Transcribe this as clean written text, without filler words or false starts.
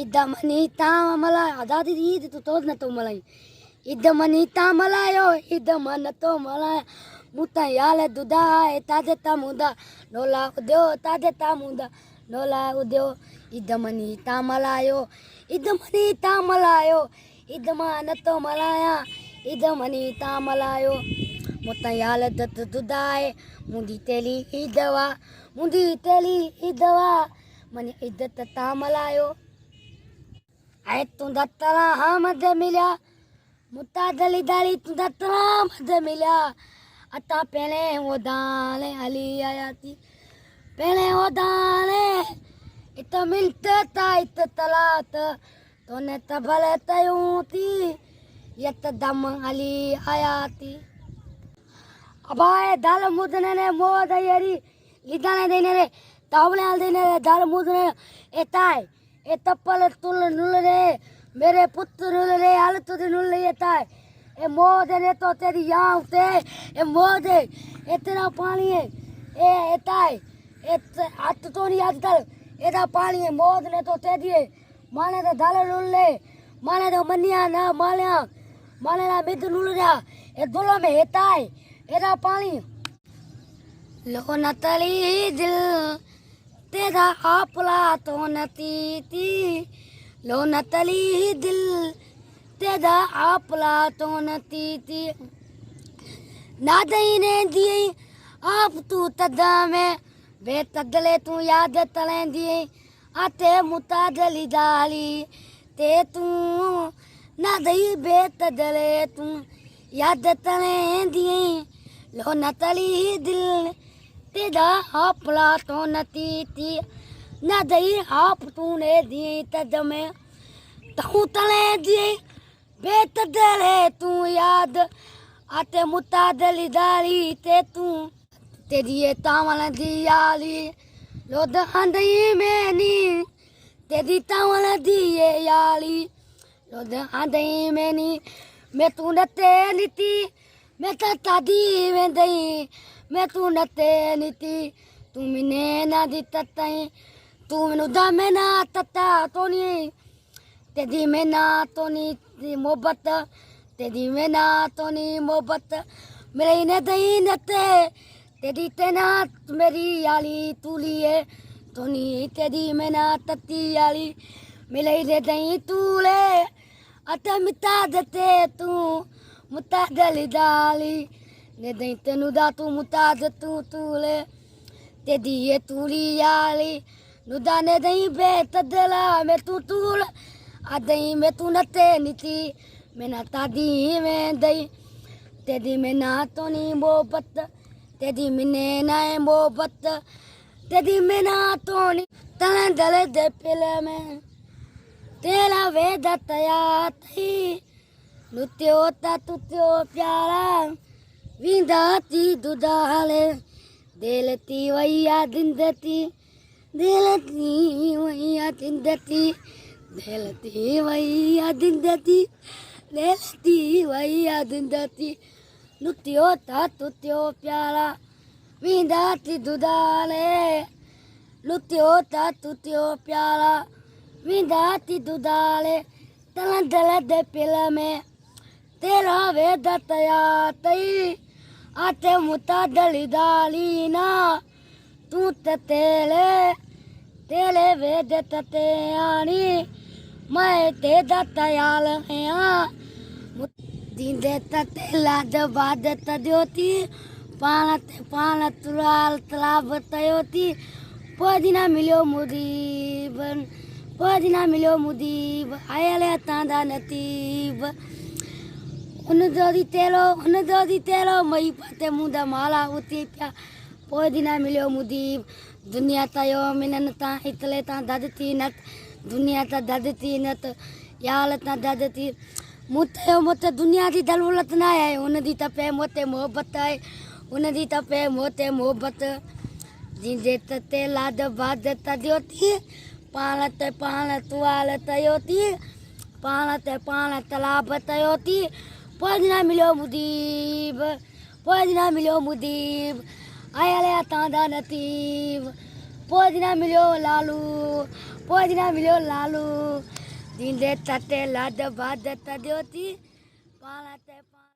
Idamani tamala adadi idi tu tod na to malai. Idamani tamala yo idamana to malai. Muta yale duda etade tamuda nola udeo tade tamuda nola udeo idamani tamala yo idamana to malaya idamani tamala yo muta yale duda mundi teli idawa mani iddata tamala yo ay tundatara hamad milya mutadali dali tundatara hamad milya ata pele odale ali ayati pele odale ita milte ta ita talat tone tabale tayuti yat dam ali ayati abaye dal mudne ne modayari lidane dene re tawle al dene re dal mudne etay etapal tul nulre mere puत्र nulre al tud nulre etay ए मोदे ने तो तेरी यहाँ उठे ए मोदे ए तेरा पानी है ए एताई ए हाथ तो नहीं आज तल एदा पानी है मोद ने तो तेरी है माने तो दाल लुल्ले माने तो मनिया ना माने ना मिद लुल्ला ए दुलो में एताई एदा पानी लो नतली दिल तेरा आपला तो नती ती लो नतली दिल तेरा आपला तो नती थी नादई ने दिए आप तू तदा में वे तदले तू याद तले दिए आते मुतादली दाली ते तू नादई बे तदले तू याद तले दिए लो नतली दिल तेरा आपला तो नती थी नादई आप तूने दिए तद में तू तले दिए बेतदले तू याद आते मुतादली दाली ते तू तेरी तावल दियाली लोद अंदई मैनी तेरी तावल दिए याली लोद अंदई मैनी मैं तू नते नीति मैं तादी में दई मैं तू नते नीति तू मिने ना दी ततई तू मिनु दा में ना तता तो नहीं तेरी में ना तो नहीं मोहब्बत तेरी में ना तो नहीं मोहब्बत मेरे ने दही नते तेरी तेना मेरी याली तू लिए तो नहीं तेरी में ना तती याली मेरे ने दही तू ले अत मिता दते तू मुतादली दाली ने दही तेनु दा तू मुताद तू ले तेरी ये तूली याली नुदा ने दही बेतदला में तू अदई में तू नते नीति मैं ना तादी में दई तेरी में ना तो नहीं मोहब्बत तेरी मिने ना मोहब्बत तेरी में ना तो नहीं तले दले दे पिले में तेरा वेद तया थी नुत्यो ता तुत्यो प्यारा विंदाती दुदाले दिलती वैया दिंदती दिलती वैया दिंदती नुत्यो ता तुत्यो प्यारा विंदाती दुदाले नुत्यो ता तुत्यो प्यारा विंदाती दुदाले तला दल दे पिला में तेरा वेद तया तई आते मुतादली दाली ना तू तेले वेद तते आनी मैं ते दयाल हैं दीदे तते लाद बाद तद्योती पान तुराल तलाब तयोती पदिना मिलो मुदीब आयले तांदा नतीब उन दोदी तेलो मई पते मुदा माला उती प्या पदिना मिलो मुदीब दुनिया तयो मिनन ता इतले ता ददती नत दुनिया ता ददती नत याल ता ददती मुते दुनिया दी दलवलत ना है उन दी तपे मोते मोहब्बत है उन दी तपे मोते मोहब्बत जिंदे तते लाद बाद तद्योती पान तुआल तयोती पान तलाब तयोती पदिना मिलो मुदीब आयले तांदा नतीब पदिना मिलो लालू पोजना मिलियो लालू दींदे तटे लाड बाद तदियोती पाण ते